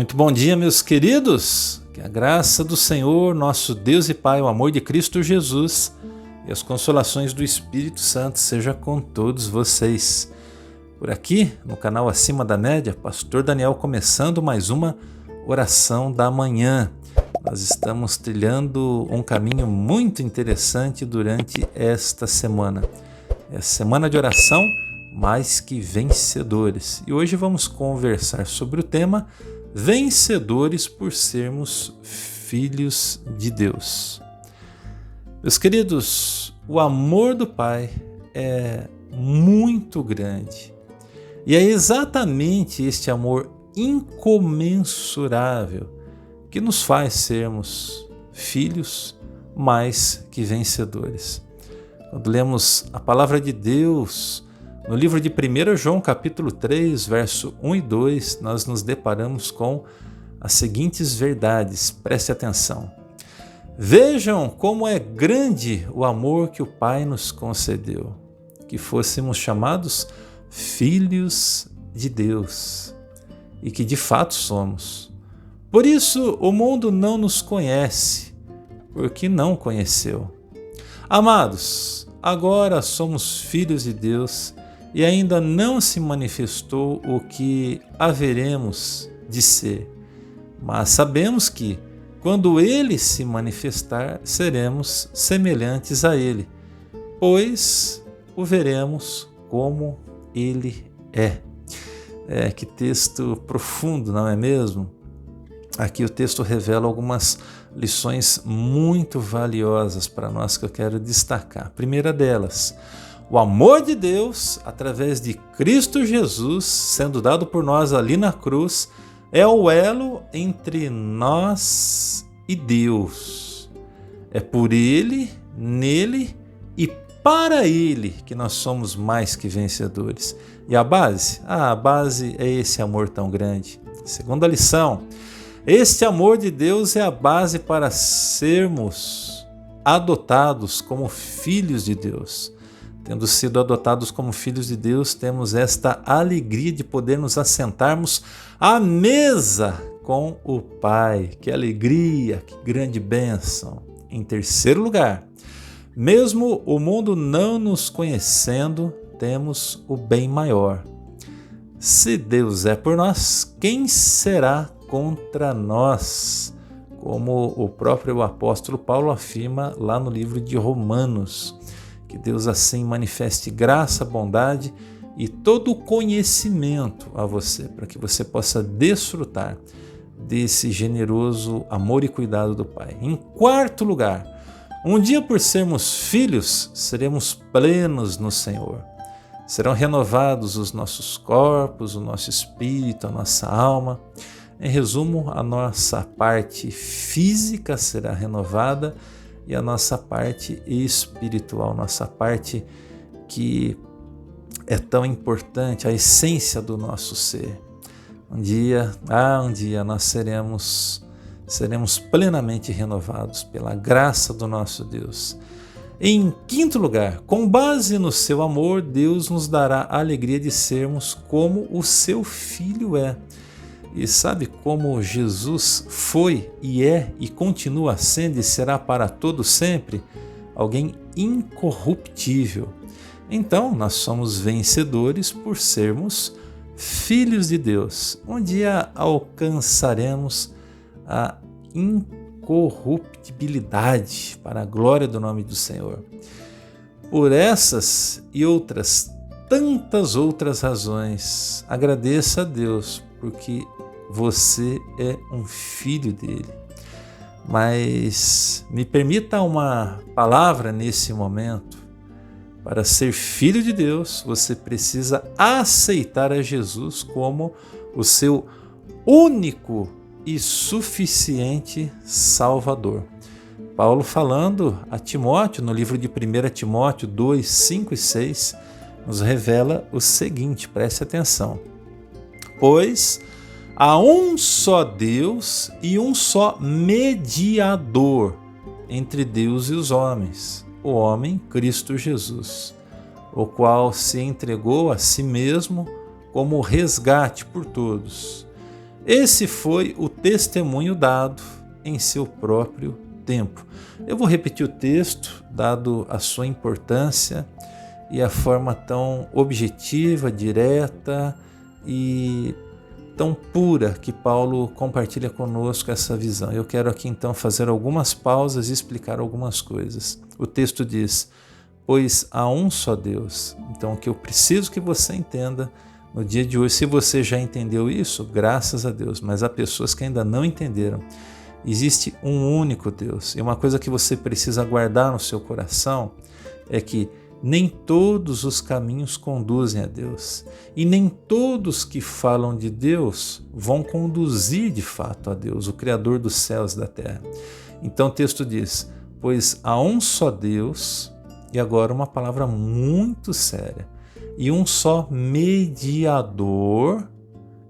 Muito bom dia, meus queridos. Que a graça do Senhor, nosso Deus e Pai, o amor de Cristo Jesus e as consolações do Espírito Santo seja com todos vocês. Por aqui, no canal Acima da Média, Pastor Daniel começando mais uma oração da manhã. Nós estamos trilhando um caminho muito interessante durante esta semana. É a semana de oração mais que vencedores. E hoje vamos conversar sobre o tema vencedores por sermos filhos de Deus. Meus queridos, o amor do Pai é muito grande. E é exatamente este amor incomensurável que nos faz sermos filhos mais que vencedores. Quando lemos a palavra de Deus no livro de 1 João capítulo 3, verso 1 e 2, nós nos deparamos com as seguintes verdades, preste atenção. Vejam como é grande o amor que o Pai nos concedeu, que fôssemos chamados filhos de Deus, e que de fato somos. Por isso o mundo não nos conhece, porque não conheceu. Amados, agora somos filhos de Deus e ainda não se manifestou o que haveremos de ser. Mas sabemos que, quando Ele se manifestar, seremos semelhantes a Ele, pois o veremos como Ele é. Que texto profundo, não é mesmo? Aqui o texto revela algumas lições muito valiosas para nós que eu quero destacar. A primeira delas, o amor de Deus, através de Cristo Jesus, sendo dado por nós ali na cruz, é o elo entre nós e Deus. É por Ele, nele e para Ele que nós somos mais que vencedores. E a base? A base é esse amor tão grande. Segunda lição, este amor de Deus é a base para sermos adotados como filhos de Deus. Tendo sido adotados como filhos de Deus, temos esta alegria de poder nos assentarmos à mesa com o Pai. Que alegria, que grande bênção. Em terceiro lugar, mesmo o mundo não nos conhecendo, temos o bem maior. Se Deus é por nós, quem será contra nós? Como o próprio apóstolo Paulo afirma lá no livro de Romanos. Que Deus assim manifeste graça, bondade e todo o conhecimento a você, para que você possa desfrutar desse generoso amor e cuidado do Pai. Em quarto lugar, um dia por sermos filhos, seremos plenos no Senhor. Serão renovados os nossos corpos, o nosso espírito, a nossa alma. Em resumo, a nossa parte física será renovada e a nossa parte espiritual, nossa parte que é tão importante, a essência do nosso ser. Um dia nós seremos plenamente renovados pela graça do nosso Deus. Em quinto lugar, com base no seu amor, Deus nos dará a alegria de sermos como o seu Filho é. E sabe como Jesus foi e é e continua sendo e será para todo sempre? Alguém incorruptível. Então, nós somos vencedores por sermos filhos de Deus. Um dia alcançaremos a incorruptibilidade para a glória do nome do Senhor. Por essas e outras tantas outras razões, agradeça a Deus, porque você é um filho dele. Mas me permita uma palavra nesse momento. Para ser filho de Deus, você precisa aceitar a Jesus como o seu único e suficiente Salvador. Paulo falando a Timóteo, no livro de 1 Timóteo 2, 5 e 6, nos revela o seguinte, preste atenção. Pois há um só Deus e um só mediador entre Deus e os homens, o homem Cristo Jesus, o qual se entregou a si mesmo como resgate por todos. Esse foi o testemunho dado em seu próprio tempo. Eu vou repetir o texto, dado a sua importância e a forma tão objetiva, direta e tão pura que Paulo compartilha conosco essa visão. Eu quero aqui então fazer algumas pausas e explicar algumas coisas. O texto diz: pois há um só Deus. Então o que eu preciso que você entenda no dia de hoje, se você já entendeu isso, graças a Deus, mas há pessoas que ainda não entenderam. Existe um único Deus. E uma coisa que você precisa guardar no seu coração é que nem todos os caminhos conduzem a Deus. E nem todos que falam de Deus vão conduzir de fato a Deus, o Criador dos céus e da terra. Então o texto diz: pois há um só Deus, e agora uma palavra muito séria, e um só mediador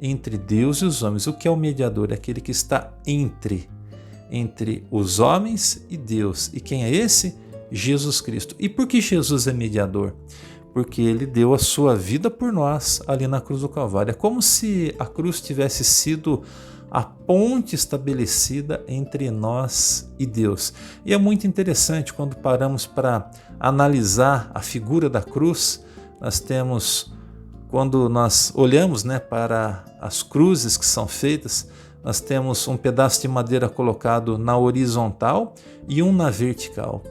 entre Deus e os homens. O que é o mediador? É aquele que está entre os homens e Deus. E quem é esse? Jesus Cristo. E por que Jesus é mediador? Porque ele deu a sua vida por nós ali na cruz do Calvário. É como se a cruz tivesse sido a ponte estabelecida entre nós e Deus. E é muito interessante quando paramos para analisar a figura da cruz. Nós temos, quando nós olhamos, para as cruzes que são feitas, nós temos um pedaço de madeira colocado na horizontal e um na vertical.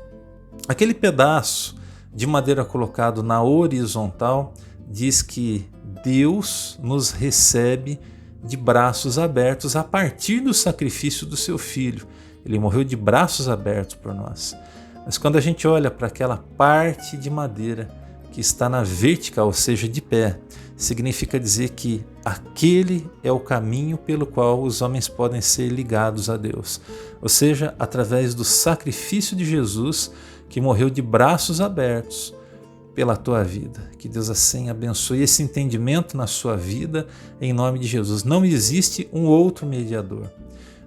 Aquele pedaço de madeira colocado na horizontal diz que Deus nos recebe de braços abertos a partir do sacrifício do seu Filho. Ele morreu de braços abertos por nós. Mas quando a gente olha para aquela parte de madeira que está na vertical, ou seja, de pé, significa dizer que aquele é o caminho pelo qual os homens podem ser ligados a Deus. Ou seja, através do sacrifício de Jesus, que morreu de braços abertos pela tua vida. Que Deus assim abençoe esse entendimento na sua vida, em nome de Jesus. Não existe um outro mediador.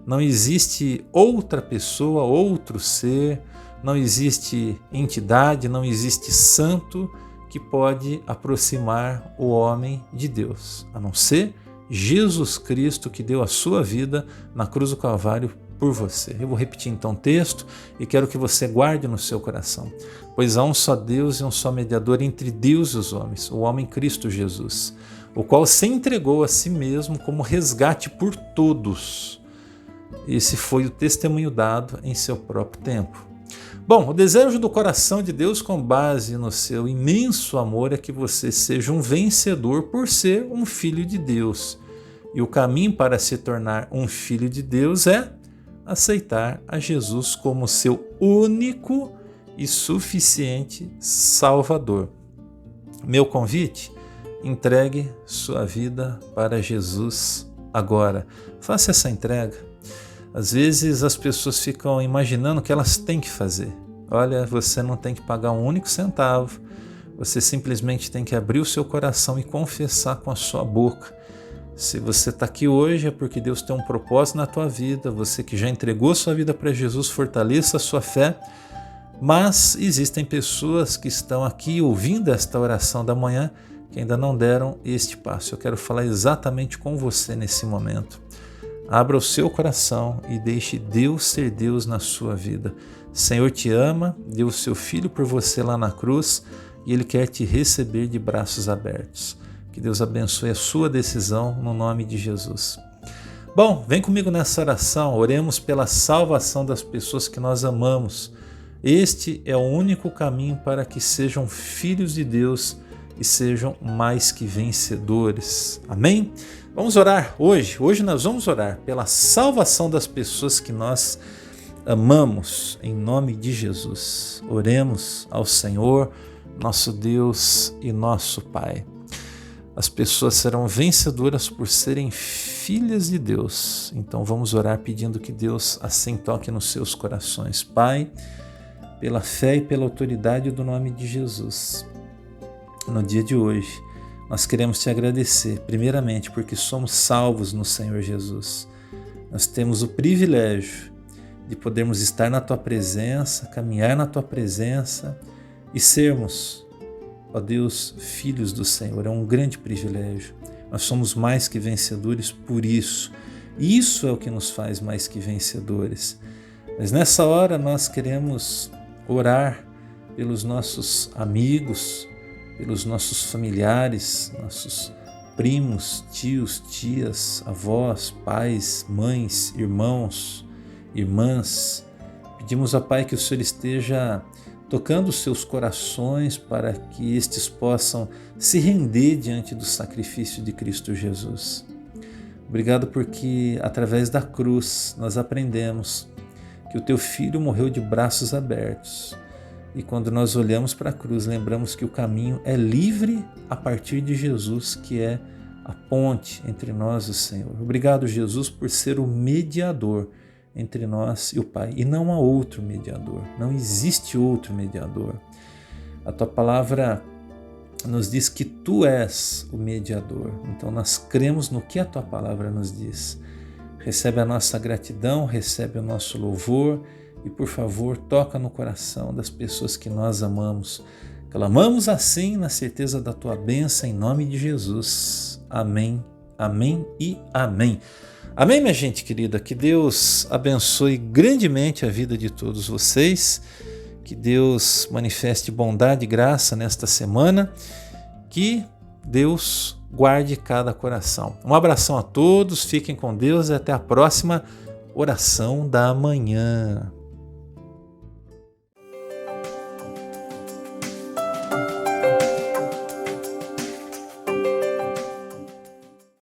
Não existe outra pessoa, outro ser, não existe entidade, não existe santo que pode aproximar o homem de Deus, a não ser Jesus Cristo, que deu a sua vida na cruz do Calvário por você. Eu vou repetir então o texto e quero que você guarde no seu coração. Pois há um só Deus e um só mediador entre Deus e os homens, o homem Cristo Jesus, o qual se entregou a si mesmo como resgate por todos. Esse foi o testemunho dado em seu próprio tempo. Bom, o desejo do coração de Deus, com base no seu imenso amor, é que você seja um vencedor por ser um filho de Deus. E o caminho para se tornar um filho de Deus é aceitar a Jesus como seu único e suficiente Salvador. Meu convite: entregue sua vida para Jesus agora. Faça essa entrega. Às vezes as pessoas ficam imaginando o que elas têm que fazer. Olha, você não tem que pagar um único centavo. Você simplesmente tem que abrir o seu coração e confessar com a sua boca. Se você está aqui hoje é porque Deus tem um propósito na tua vida. Você que já entregou sua vida para Jesus, fortaleça a sua fé. Mas existem pessoas que estão aqui ouvindo esta oração da manhã que ainda não deram este passo. Eu quero falar exatamente com você nesse momento. Abra o seu coração e deixe Deus ser Deus na sua vida. O Senhor te ama, deu o seu Filho por você lá na cruz e Ele quer te receber de braços abertos. Que Deus abençoe a sua decisão no nome de Jesus. Bom, vem comigo nessa oração, oremos pela salvação das pessoas que nós amamos. Este é o único caminho para que sejam filhos de Deus e sejam mais que vencedores. Amém? Vamos orar hoje. Hoje nós vamos orar pela salvação das pessoas que nós amamos, em nome de Jesus. Oremos ao Senhor, nosso Deus e nosso Pai. As pessoas serão vencedoras por serem filhas de Deus. Então vamos orar pedindo que Deus assim toque nos seus corações. Pai, pela fé e pela autoridade do nome de Jesus, no dia de hoje, nós queremos te agradecer, primeiramente, porque somos salvos no Senhor Jesus. Nós temos o privilégio de podermos estar na tua presença, caminhar na tua presença e sermos, ó Deus, filhos do Senhor. É um grande privilégio. Nós somos mais que vencedores por isso. Isso é o que nos faz mais que vencedores. Mas nessa hora nós queremos orar pelos nossos amigos, pelos nossos familiares, nossos primos, tios, tias, avós, pais, mães, irmãos, irmãs. Pedimos a Pai que o Senhor esteja tocando os seus corações para que estes possam se render diante do sacrifício de Cristo Jesus. Obrigado porque através da cruz nós aprendemos que o Teu Filho morreu de braços abertos. E quando nós olhamos para a cruz, lembramos que o caminho é livre a partir de Jesus, que é a ponte entre nós e o Senhor. Obrigado, Jesus, por ser o mediador entre nós e o Pai. E não há outro mediador, não existe outro mediador. A Tua palavra nos diz que Tu és o mediador. Então nós cremos no que a Tua palavra nos diz. Recebe a nossa gratidão, recebe o nosso louvor e, por favor, toca no coração das pessoas que nós amamos. Clamamos assim na certeza da Tua bênção, em nome de Jesus. Amém, amém e amém. Amém, minha gente querida. Que Deus abençoe grandemente a vida de todos vocês. Que Deus manifeste bondade e graça nesta semana. Que Deus guarde cada coração. Um abração a todos, fiquem com Deus e até a próxima oração da manhã.